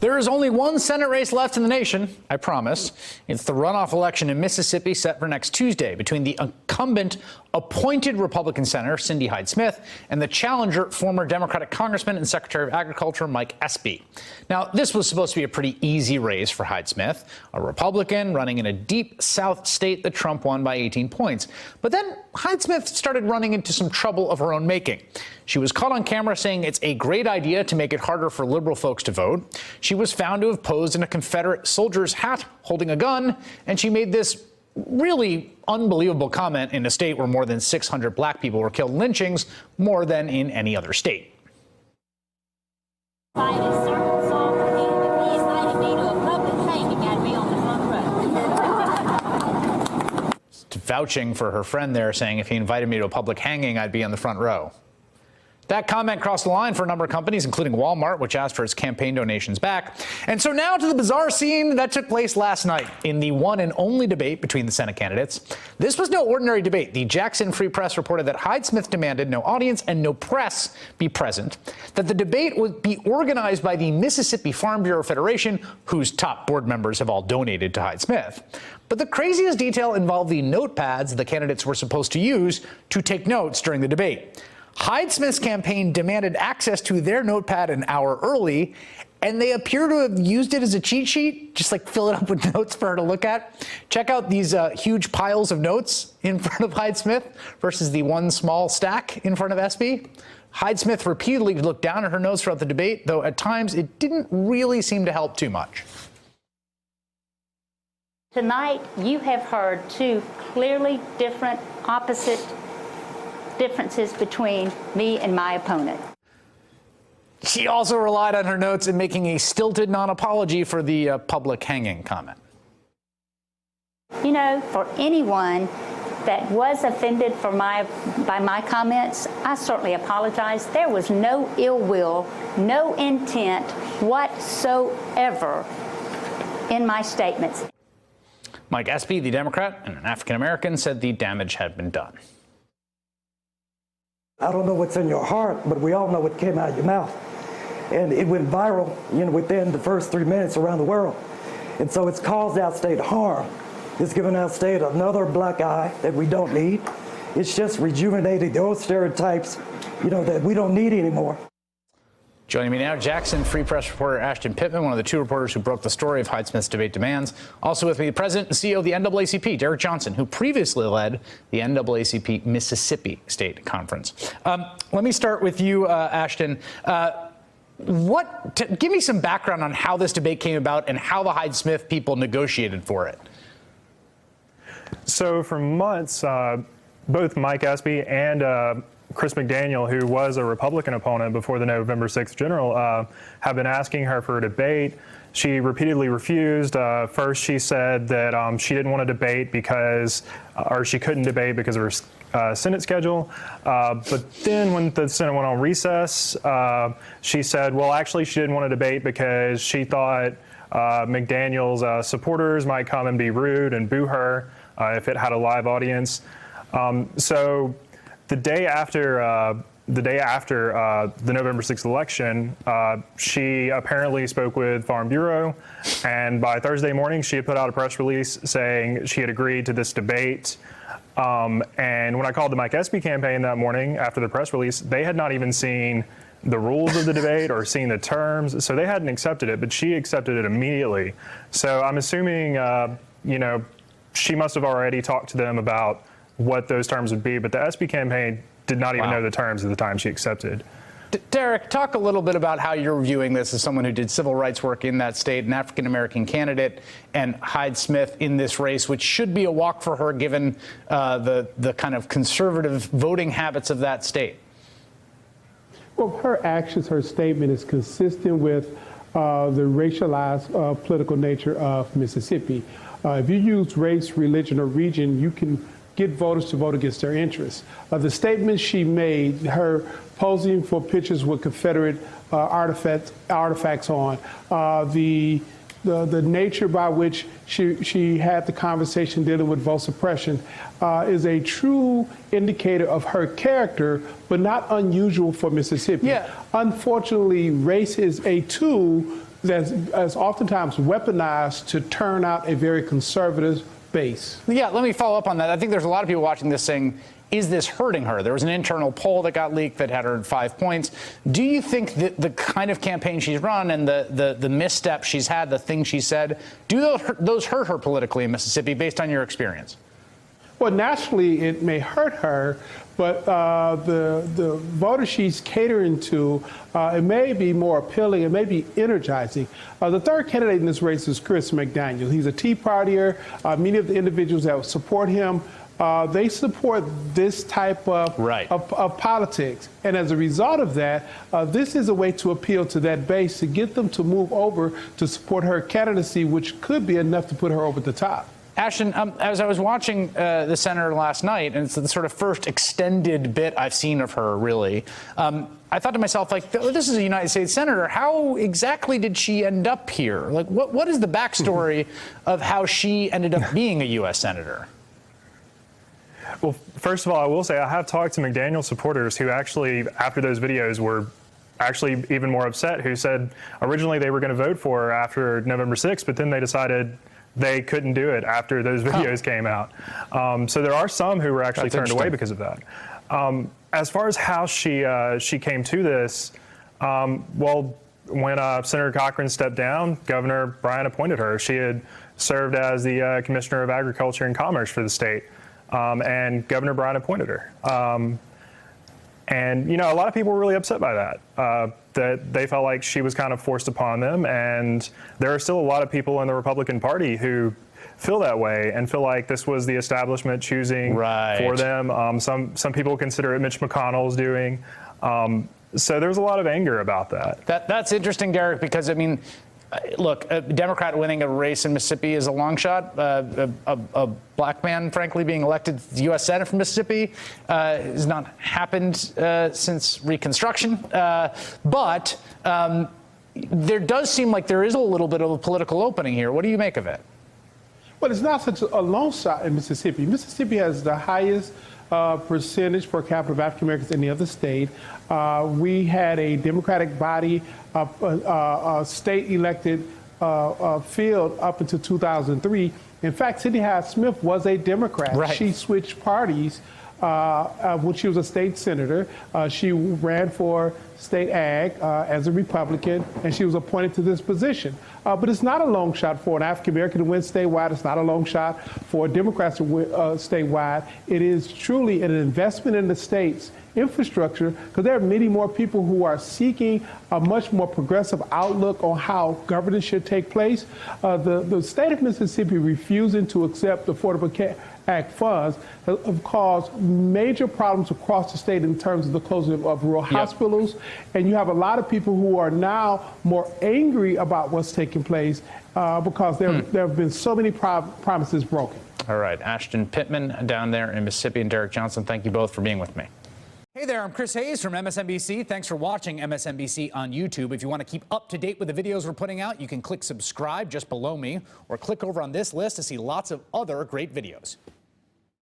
There is only one Senate race left in the nation, I promise. It's the runoff election in Mississippi set for next Tuesday between the incumbent appointed Republican Senator Cindy Hyde Smith and the challenger, former Democratic Congressman and Secretary of Agriculture Mike Espy. Now, this was supposed to be a pretty easy race for Hyde Smith, a Republican running in a deep South state that Trump won by 18 points. But then Hyde Smith started running into some trouble of her own making. She was caught on camera saying it's a great idea to make it harder for liberal folks to vote. She was found to have posed in a Confederate soldier's hat holding a gun, and she made this really unbelievable comment in a state where more than 600 black people were killed in lynchings, more than in any other state. Vouching for her friend there, saying if he invited me to a public hanging, I'd be on the front row. That comment crossed the line for a number of companies, including Walmart, which asked for its campaign donations back. And so now to the bizarre scene that took place last night in the one and only debate between the Senate candidates. This was no ordinary debate. The Jackson Free Press reported that Hyde Smith demanded no audience and no press be present, that the debate would be organized by the Mississippi Farm Bureau Federation, whose top board members have all donated to Hyde Smith. But the craziest detail involved the notepads the candidates were supposed to use to take notes during the debate. Hyde Smith's campaign demanded access to their notepad an hour early, and they appear to have used it as a cheat sheet, just like fill it up with notes for her to look at. Check out these huge piles of notes in front of Hyde Smith versus the one small stack in front of Espy. Hyde Smith repeatedly looked down at her notes throughout the debate, though at times it didn't really seem to help too much. Tonight, you have heard two clearly different, opposite differences between me and my opponent. She also relied on her notes in making a stilted non-apology for the public hanging comment. You know, for anyone that was offended by my comments, I certainly apologize. There was no ill will, no intent whatsoever in my statements. Mike Espy, the Democrat and an African-American, said the damage had been done. I don't know what's in your heart, but we all know what came out of your mouth. And it went viral, within the first 3 minutes around the world. And so it's caused our state harm. It's given our state another black eye that we don't need. It's just rejuvenated those stereotypes, that we don't need anymore. Joining me now, Jackson Free Press reporter Ashton Pittman, one of the two reporters who broke the story of Hyde Smith's debate demands. Also with me, the president and CEO of the NAACP, Derek Johnson, who previously led the NAACP Mississippi State Conference. Let me start with you, Ashton. Give me some background on how this debate came about and how the Hyde Smith people negotiated for it. So for months, both Mike Espy and Chris McDaniel, who was a Republican opponent before the November 6th general, have been asking her for a debate. She repeatedly refused. First, she said that she didn't want to debate or she couldn't debate because of her Senate schedule. But then when the Senate went on recess, she said, well, actually, she didn't want to debate because she thought McDaniel's supporters might come and be rude and boo her if it had a live audience. So the day after the November 6th election, she apparently spoke with Farm Bureau, and by Thursday morning, she had put out a press release saying she had agreed to this debate. And when I called the Mike Espy campaign that morning after the press release, they had not even seen the rules of the debate or seen the terms, so they hadn't accepted it, but she accepted it immediately. So I'm assuming, she must have already talked to them about what those terms would be, but the Espy campaign did not even know the terms at the time she accepted. Derek, talk a little bit about how you're viewing this as someone who did civil rights work in that state, an African-American candidate, and Hyde Smith in this race, which should be a walk for her given the kind of conservative voting habits of that state. Well, her actions, her statement is consistent with the racialized political nature of Mississippi. If you use race, religion, or region, you can get voters to vote against their interests. The statements she made, her posing for pictures with Confederate artifacts on, the nature by which she had the conversation dealing with vote suppression is a true indicator of her character, but not unusual for Mississippi. Yeah. Unfortunately, race is a tool that's oftentimes weaponized to turn out a very conservative base. Yeah, let me follow up on that. I think there's a lot of people watching this saying, is this hurting her? There was an internal poll that got leaked that had her at 5 points. Do you think that the kind of campaign she's run and the missteps she's had, the things she said, do those hurt her politically in Mississippi based on your experience? Well, nationally, it may hurt her, but the voters she's catering to, it may be more appealing, it may be energizing. The third candidate in this race is Chris McDaniel. He's a Tea Partier. Many of the individuals that support him, they support this type of politics. And as a result of that, this is a way to appeal to that base, to get them to move over to support her candidacy, which could be enough to put her over the top. Ashton, as I was watching the senator last night, and it's the sort of first extended bit I've seen of her, really, I thought to myself, like, this is a United States senator. How exactly did she end up here? Like, what is the backstory of how she ended up being a U.S. senator? Well, first of all, I will say I have talked to McDaniel supporters who actually, after those videos, were actually even more upset, who said originally they were going to vote for her after November 6th, but then they decided they couldn't do it after those videos came out. So there are some who were actually turned away because of that. As far as how she came to this, well, when Senator Cochran stepped down, Governor Bryan appointed her. She had served as the Commissioner of Agriculture and Commerce for the state, and Governor Bryan appointed her. And, you know, a lot of people were really upset by that, that they felt like she was kind of forced upon them. And there are still a lot of people in the Republican Party who feel that way and feel like this was the establishment choosing for them. Some people consider it Mitch McConnell's doing. So there's a lot of anger about that. That's interesting, Derek, because, I mean, look, a Democrat winning a race in Mississippi is a long shot. A black man, frankly, being elected to the U.S. Senate from Mississippi has not happened since Reconstruction. But there does seem like there is a little bit of a political opening here. What do you make of it? Well, it's not such a long shot in Mississippi. Mississippi has the highest percentage per capita of African Americans in any other state. We had a Democratic body, state elected field up until 2003. In fact, Sidney Hyde Smith was a Democrat. She switched parties when she was a state senator. She ran for state ag as a Republican, and she was appointed to this position. But it's not a long shot for an African American to win statewide. It's not a long shot for Democrats to win statewide. It is truly an investment in the state's infrastructure, because there are many more people who are seeking a much more progressive outlook on how governance should take place. The state of Mississippi refusing to accept Affordable Care Act funds have caused major problems across the state in terms of the closing of rural hospitals. And you have a lot of people who are now more angry about what's taking place because there have been so many promises broken. All right, Ashton Pittman down there in Mississippi and Derek Johnson, thank you both for being with me. Hey there, I'm Chris Hayes from MSNBC. Thanks for watching MSNBC on YouTube. If you want to keep up to date with the videos we're putting out, you can click subscribe just below me or click over on this list to see lots of other great videos.